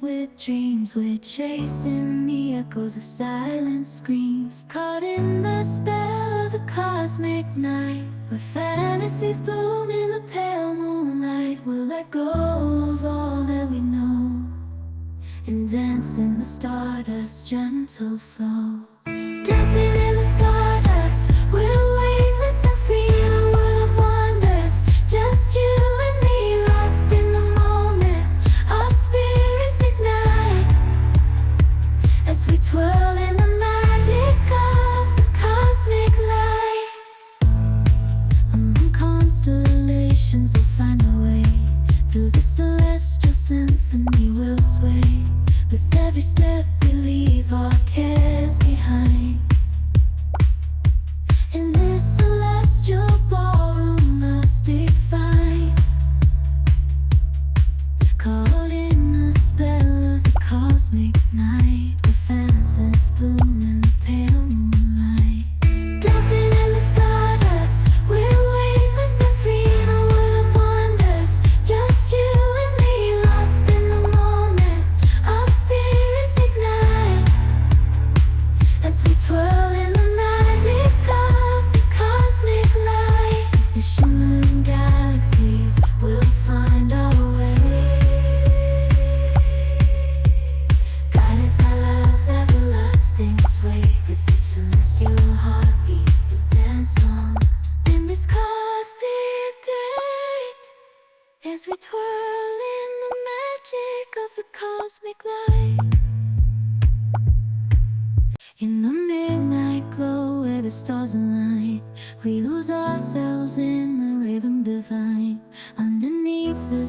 with dreams. We're chasing the echoes of silent screams, caught in the spell of the cosmic night, where fantasies bloom in the pale moonlight. We'll let go of all that we know and dance in the stardust's gentle flow. Dancing in the stardust, we're weightless and free in a world of wonders. Just you and me, lost in the moment. Our spirits ignite as we twirl in the magic of the cosmic light. Among constellations we'll find our way, through the celestial symphony we'll sway. With every step we leave our cares behind. In this celestial ballroom, love's defined, caught in the spell of the cosmic night, where fantasies bloom in the pale moonlight. Dancing in the stardust, we're weightless and free in a world of wonders. Just you and me, lost in the moment. Our spirits ignite as we twirl in the magic of the cosmic light. The shimmering galaxies will find our way, guided by love's everlasting sway. With each celestial heartbeat we'll dance on in this cosmic gate, as we twirl in the magic of the cosmic light. In the midnight glow where the stars align, we lose ourselves in the rhythm divine. Underneath the